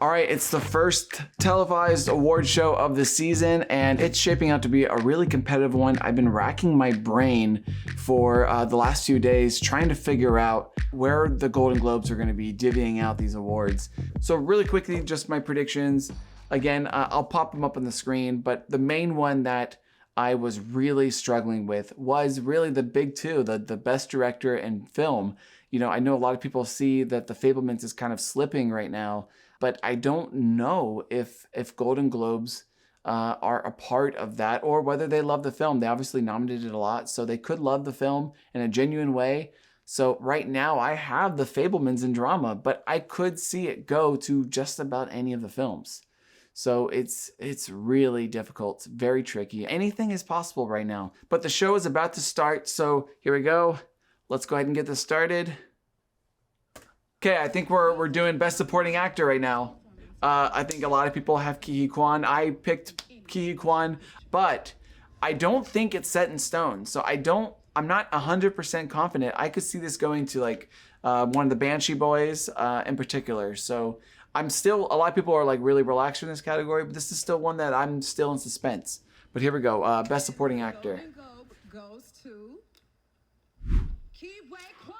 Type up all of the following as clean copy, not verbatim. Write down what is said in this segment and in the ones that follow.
All right, it's the first televised award show of the season, and it's shaping out to be a really competitive one. I've been racking my brain for the last few days trying to figure out where the Golden Globes are going to be divvying out these awards. So really quickly, just my predictions. Again, I'll pop them up on the screen, but the main one that I was really struggling with was really the big two, the best director and film. You know, I know a lot of people see that the Fabelmans is kind of slipping right now, but I don't know if Golden Globes are a part of that or whether they love the film. They obviously nominated it a lot, so they could love the film in a genuine way. So right now I have the Fabelmans in drama, but I could see it go to just about any of the films. So it's really difficult, very tricky. Anything is possible right now, but the show is about to start. So here we go. Let's go ahead and get this started. Okay, I think we're doing Best Supporting Actor right now. I think a lot of people have Ke Huy Quan. I picked Ke Huy Quan, but I don't think it's set in stone. So I'm not 100% confident. I could see this going to like one of the Banshee boys in particular. So a lot of people are like really relaxed in this category, but this is still one that I'm still in suspense. But here we go, Best Supporting Actor. Goes to Ke Huy Quan.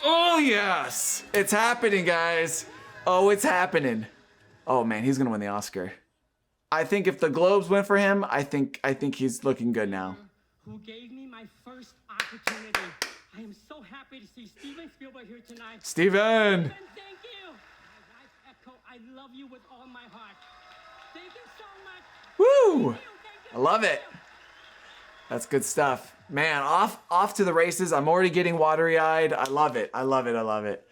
Oh yes, it's happening, guys. Oh, it's happening. Oh man, he's gonna win the Oscar. I think if the Globes went for him, I think he's looking good now. Who gave me my first opportunity. I am so happy to see Steven Spielberg here tonight. Steven! Thank you. My wife Echo, I love you with all my heart. Thank you so much. Woo! Thank you. I love it. That's good stuff. Man, off to the races. I'm already getting watery-eyed. I love it. I love it. I love it.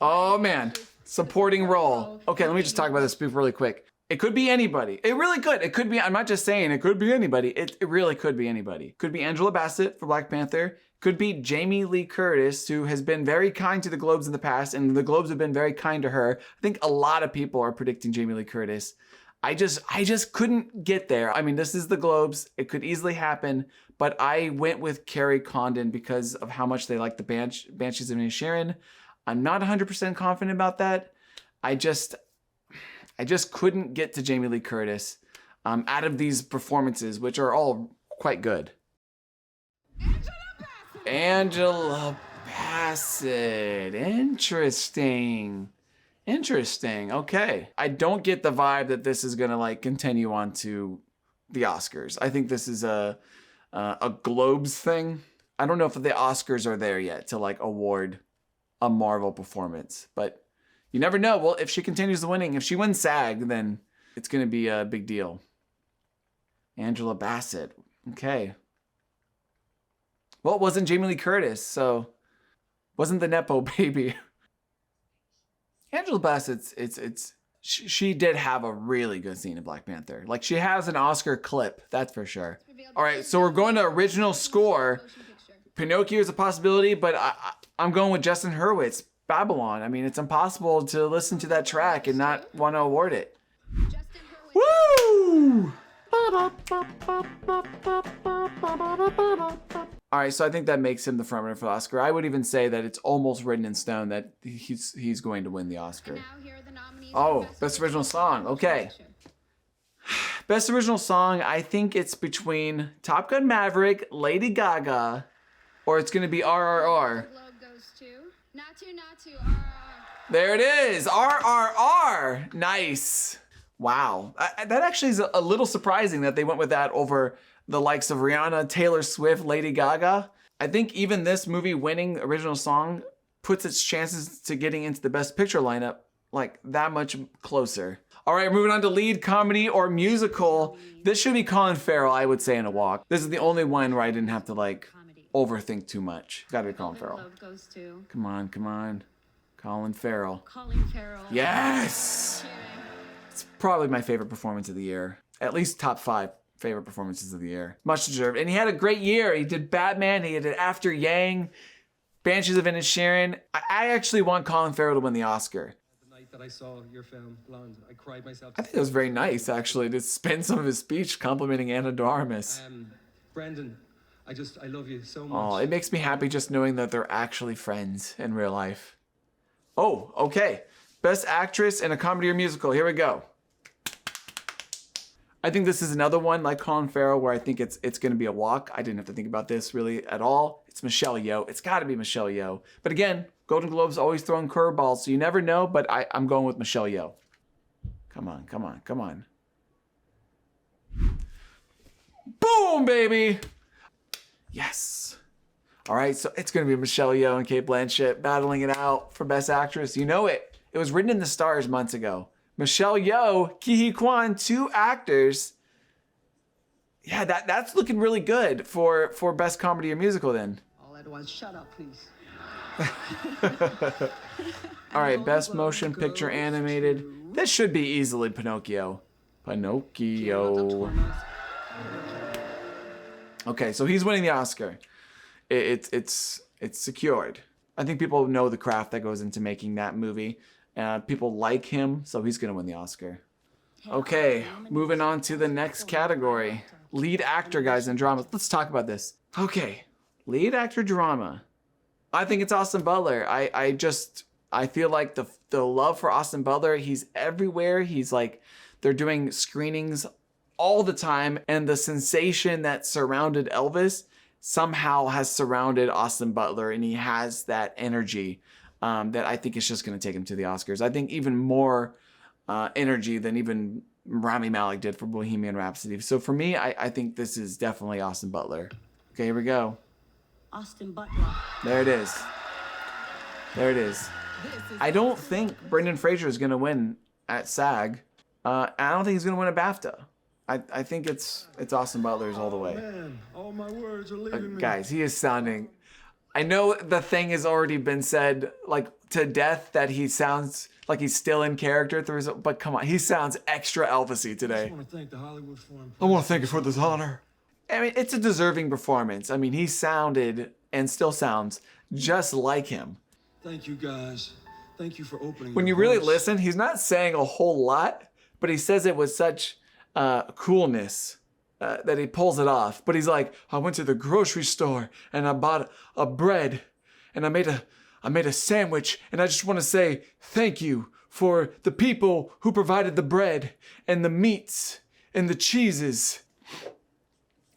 Oh man, supporting role. Okay, let me just talk about this really quick. It could be anybody. It really could. It could be, I'm not just saying it could be anybody. It really could be anybody. Could be Angela Bassett for Black Panther. Could be Jamie Lee Curtis, who has been very kind to the Globes in the past, and the Globes have been very kind to her. I think a lot of people are predicting Jamie Lee Curtis. I just couldn't get there. I mean, this is the Globes. It could easily happen, but I went with Carrie Condon because of how much they like the Banshees of Inisherin. I'm not 100% confident about that. I just couldn't get to Jamie Lee Curtis out of these performances, which are all quite good. Angela Bassett. Interesting. Interesting. Okay. I don't get the vibe that this is gonna like continue on to the Oscars. I think this is a Globes thing. I don't know if the Oscars are there yet to like award a Marvel performance, but you never know. Well, if she continues winning, if she wins SAG, then it's gonna be a big deal. Angela Bassett. Okay. Well, it wasn't Jamie Lee Curtis, so wasn't the Nepo baby. Angela Bassett, she did have a really good scene in Black Panther. Like, she has an Oscar clip, that's for sure. All right, so we're going to original score. Pinocchio is a possibility, but I'm going with Justin Hurwitz, Babylon. I mean, it's impossible to listen to that track and not want to award it. Woo! All right, so I think that makes him the frontrunner for the Oscar. I would even say that it's almost written in stone that he's going to win the Oscar. Oh, Best Original Song. Okay. Best Original Song, I think it's between Top Gun Maverick, Lady Gaga, or it's going to be RRR. There it is, RRR. Nice. Wow. That actually is a little surprising that they went with that over the likes of Rihanna, Taylor Swift, Lady Gaga. I think even this movie winning original song puts its chances to getting into the Best Picture lineup like that much closer. All right, moving on to lead comedy or musical. This should be Colin Farrell, I would say, in A Walk. This is the only one where I didn't have to like overthink too much. Gotta be Colin Farrell. Come on, come on. Colin Farrell. Colin Farrell. Yes! It's probably my favorite performance of the year. At least top 5 favorite performances of the year. Much deserved. And he had a great year. He did Batman, he did After Yang, Banshees of Inisherin. I actually want Colin Farrell to win the Oscar. The night that I saw your film, Blonde, I cried myself. I think it was very nice, actually, to spend some of his speech complimenting Anna de Armas. Brendan, I love you so much. Oh, it makes me happy just knowing that they're actually friends in real life. Oh, okay. Best Actress in a Comedy or Musical. Here we go. I think this is another one like Colin Farrell where I think it's going to be a walk. I didn't have to think about this really at all. It's Michelle Yeoh. It's got to be Michelle Yeoh. But again, Golden Globes always throwing curveballs, so you never know, but I'm going with Michelle Yeoh. Come on, come on, come on. Boom, baby! Yes. All right, so it's going to be Michelle Yeoh and Cate Blanchett battling it out for Best Actress. You know it. It was written in the stars months ago. Michelle Yeoh, Ke Huy Quan, 2 actors. Yeah, that's looking really good for Best Comedy or Musical then. All at once. Shut up, please. All right, Best Motion Picture Animated. This should be easily Pinocchio. Pinocchio. Okay, so he's winning the Oscar. It's secured. I think people know the craft that goes into making that movie. People like him, so he's gonna win the Oscar. Okay, moving on to the next category. Lead actor, guys, in drama. Let's talk about this. Okay, lead actor drama. I think it's Austin Butler. I feel like the love for Austin Butler, he's everywhere. He's like, they're doing screenings all the time, and the sensation that surrounded Elvis somehow has surrounded Austin Butler, and he has that energy that I think is just going to take him to the Oscars. I think even more energy than even Rami Malek did for Bohemian Rhapsody. So for me, I think this is definitely Austin Butler. Okay, here we go. Austin Butler. There it is. There it is. I don't think Brendan Fraser is going to win at SAG. I don't think he's going to win a BAFTA. I think it's Austin Butler's all the way. Man, all my words are leaving me. Guys, he is sounding... I know the thing has already been said, like, to death, that he sounds like he's still in character through his... But come on, he sounds extra Elvis-y today. I want to thank the Hollywood Foreign I want to thank you for this honor. I mean, it's a deserving performance. I mean, he sounded, and still sounds, just like him. Thank you, guys. Thank you for opening. When you your really hearts. listen, he's not saying a whole lot, but he says it with such coolness that he pulls it off. But he's like, I went to the grocery store and I bought a bread and I made a sandwich, and I just want to say thank you for the people who provided the bread and the meats and the cheeses.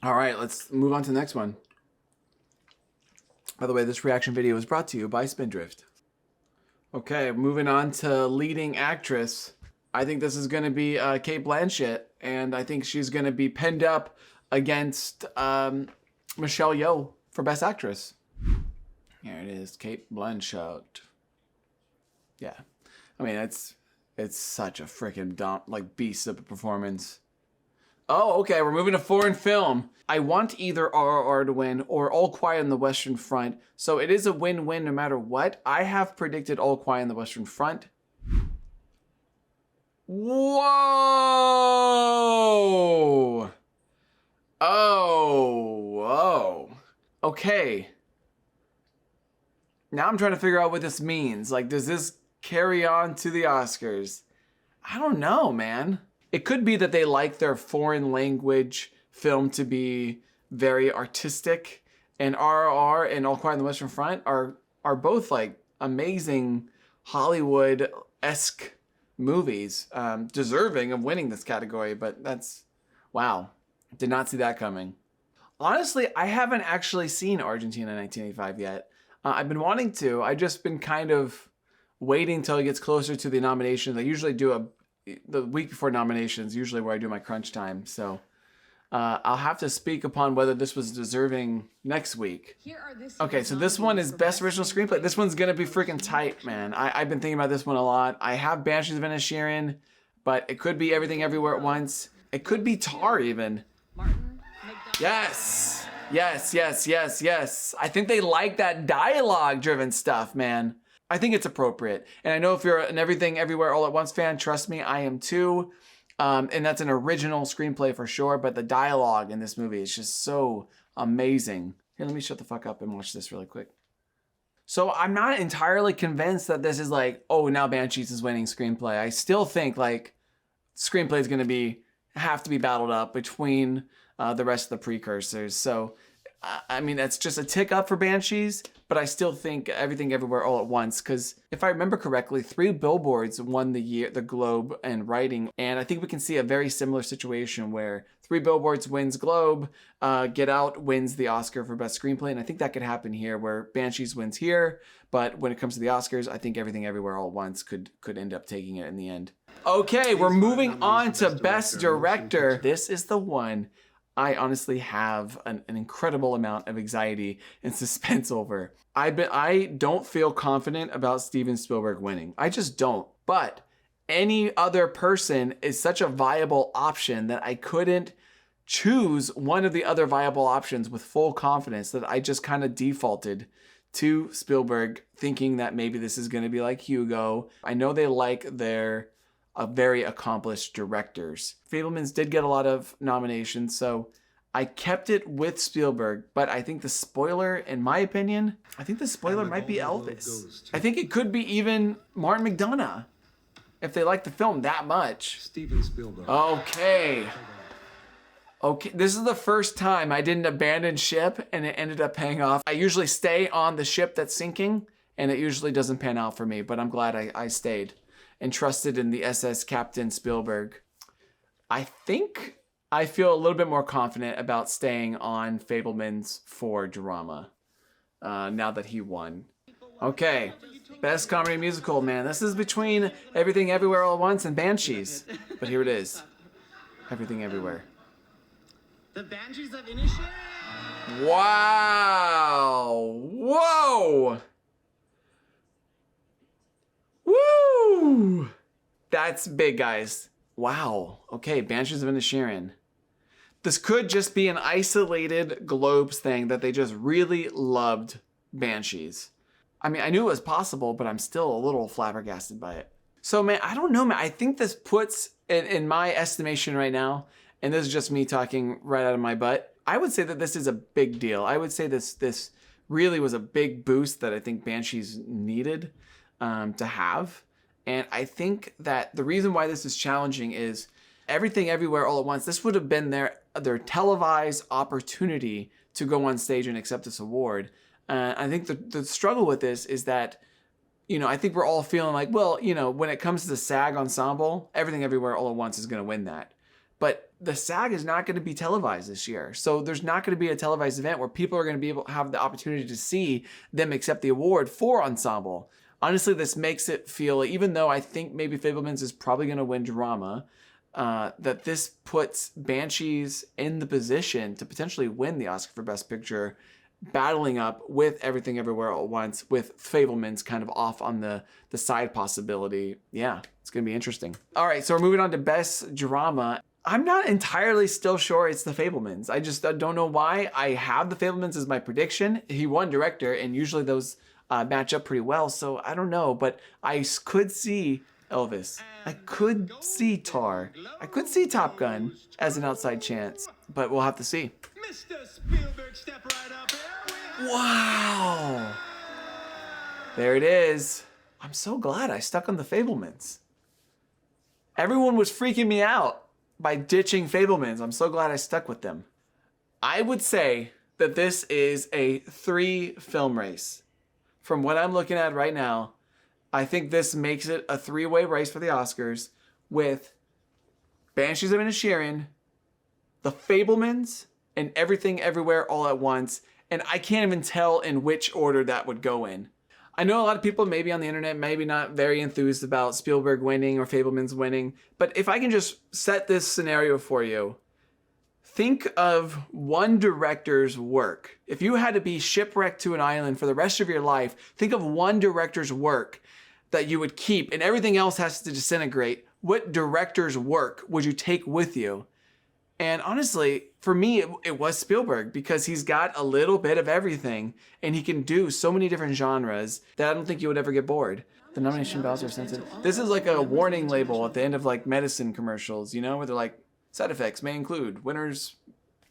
All right, let's move on to the next one. By the way, this reaction video is brought to you by Spindrift. Okay, moving on to leading actress. I think this is going to be Cate Blanchett, and I think she's going to be pinned up against Michelle Yeoh for Best Actress. Here it is, Cate Blanchett. Yeah, I mean, it's such a freaking beast of a performance. Oh, okay, we're moving to foreign film. I want either RRR to win or All Quiet on the Western Front, so it is a win-win no matter what. I have predicted All Quiet on the Western Front. Whoa! Oh, whoa. Okay. Now I'm trying to figure out what this means. Like, does this carry on to the Oscars? I don't know, man. It could be that they like their foreign language film to be very artistic, and RRR and All Quiet on the Western Front are both like amazing Hollywood-esque movies, deserving of winning this category, but that's, wow. Did not see that coming. Honestly, I haven't actually seen Argentina 1985 yet. I've been wanting to. I've just been kind of waiting till it gets closer to the nominations. I usually do the week before nominations, usually where I do my crunch time. So I'll have to speak upon whether this was deserving next week. Okay, so this one is Best Original Screenplay. This one's gonna be freaking tight, man. I've been thinking about this one a lot. I have Banshees of Inisherin, but it could be Everything Everywhere at Once. It could be Tar even. Yes. Yes, yes, yes, yes. I think they like that dialogue-driven stuff, man. I think it's appropriate. And I know if you're an Everything Everywhere All at Once fan, trust me, I am too. And that's an original screenplay for sure, but the dialogue in this movie is just so amazing. Here, let me shut the fuck up and watch this really quick. So I'm not entirely convinced that this is like, oh, now Banshees is winning screenplay. I still think like screenplay is going to have to be battled up between the rest of the precursors. So I mean, that's just a tick up for Banshees, but I still think Everything Everywhere All at Once, because if I remember correctly, 3 Billboards won the Globe in writing, and I think we can see a very similar situation where 3 Billboards wins Globe, Get Out wins the Oscar for Best Screenplay, and I think that could happen here where Banshees wins here, but when it comes to the Oscars, I think Everything Everywhere All at Once could end up taking it in the end. Okay, we're moving on to Best Director. This is the one I honestly have an incredible amount of anxiety and suspense over. I don't feel confident about Steven Spielberg winning. I just don't. But any other person is such a viable option that I couldn't choose one of the other viable options with full confidence, that I just kind of defaulted to Spielberg, thinking that maybe this is going to be like Hugo. I know they like their very accomplished directors. Fabelmans did get a lot of nominations, so I kept it with Spielberg, but I think the spoiler, in my opinion, I think the spoiler might be Elvis. I think it could be even Martin McDonagh, if they like the film that much. Steven Spielberg. Okay, this is the first time I didn't abandon ship and it ended up paying off. I usually stay on the ship that's sinking, and it usually doesn't pan out for me, but I'm glad I stayed and trusted in the SS Captain Spielberg. I think I feel a little bit more confident about staying on Fabelmans for drama now that he won. Okay, Best Comedy Musical, man. This is between Everything Everywhere All at Once and Banshees. But here it is. Everything Everywhere. The Banshees of Inisherin. Wow! Whoa! Woo! That's big, guys. Wow. Okay, Banshees of Inisherin. This could just be an isolated Globes thing that they just really loved Banshees. I mean, I knew it was possible, but I'm still a little flabbergasted by it. So, man, I don't know, man. I think this puts, in my estimation right now, and this is just me talking right out of my butt, I would say that this is a big deal. I would say this really was a big boost that I think Banshees needed to have. And I think that the reason why this is challenging is Everything Everywhere All at Once. This would have been their televised opportunity to go on stage and accept this award. I think the struggle with this is that, I think we're all feeling like, well, when it comes to the SAG ensemble, Everything Everywhere All at Once is going to win that. But the SAG is not going to be televised this year. So there's not going to be a televised event where people are going to be able to have the opportunity to see them accept the award for ensemble. Honestly, this makes it feel, even though I think maybe Fabelmans is probably going to win drama, that this puts Banshees in the position to potentially win the Oscar for Best Picture, battling up with Everything Everywhere All at Once, with Fabelmans kind of off on the side possibility. Yeah, it's going to be interesting. All right, so we're moving on to Best Drama. I'm not entirely still sure it's the Fabelmans. I just don't know why. I have the Fabelmans as my prediction. He won director, and usually those match up pretty well, so I don't know, but I could see Elvis. I could see Tar. I could see Top Gun as an outside chance, but we'll have to see. Mr. Spielberg, step right up here. Wow! There it is. I'm so glad I stuck on the Fabelmans. Everyone was freaking me out by ditching Fabelmans. I'm so glad I stuck with them. I would say that this is a 3-film race. From what I'm looking at right now, I think this makes it a 3-way race for the Oscars with Banshees of Inisherin, the Fabelmans, and Everything Everywhere All at Once. And I can't even tell in which order that would go in. I know a lot of people maybe on the internet, maybe not very enthused about Spielberg winning or Fabelmans winning. But if I can just set this scenario for you, think of one director's work. If you had to be shipwrecked to an island for the rest of your life, think of one director's work that you would keep and everything else has to disintegrate. What director's work would you take with you? And honestly, for me, it was Spielberg, because he's got a little bit of everything and he can do so many different genres that I don't think you would ever get bored. The nomination balls are sensitive. This is like a warning label at the end of like medicine commercials, where they're like, side effects may include winners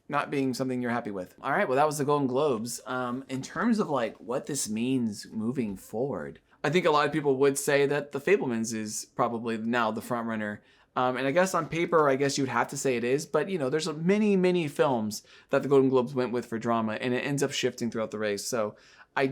not being something you're happy with. All right, well, that was the Golden Globes. In terms of like what this means moving forward, I think a lot of people would say that the Fabelmans is probably now the front runner. And I guess on paper, I guess you'd have to say it is, but you know, there's many films that the Golden Globes went with for drama, and it ends up shifting throughout the race. So I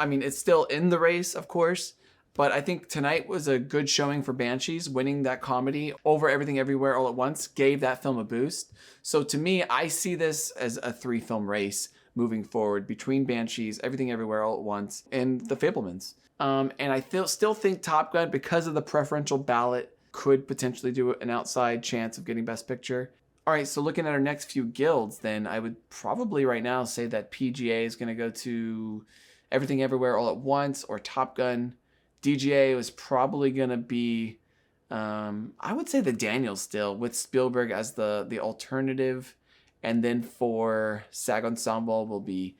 mean, it's still in the race, of course, but I think tonight was a good showing for Banshees. Winning that comedy over Everything Everywhere All at Once gave that film a boost. So to me, I see this as a 3-film race moving forward between Banshees, Everything Everywhere All at Once, and The Fabelmans. And I still think Top Gun, because of the preferential ballot, could potentially do an outside chance of getting Best Picture. All right, so looking at our next few guilds, then I would probably right now say that PGA is going to go to Everything Everywhere All at Once or Top Gun. DGA was probably going to be, I would say the Daniels still, with Spielberg as the alternative. And then for SAG Ensemble will be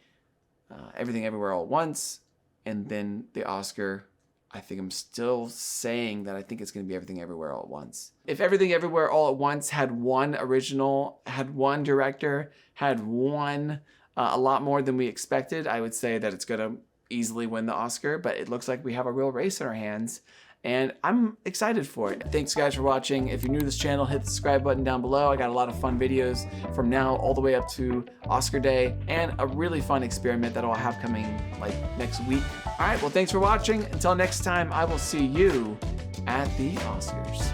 Everything Everywhere All at Once. And then the Oscar, I think I'm still saying that I think it's going to be Everything Everywhere All at Once. If Everything Everywhere All at Once had one original, had one director, had one, a lot more than we expected, I would say that it's going to easily win the Oscar, but it looks like we have a real race in our hands, and I'm excited for it. Thanks guys for watching. If you're new to this channel, hit the subscribe button down below. I got a lot of fun videos from now all the way up to Oscar day, and a really fun experiment that I'll have coming like next week. All right, well, thanks for watching. Until next time, I will see you at the Oscars.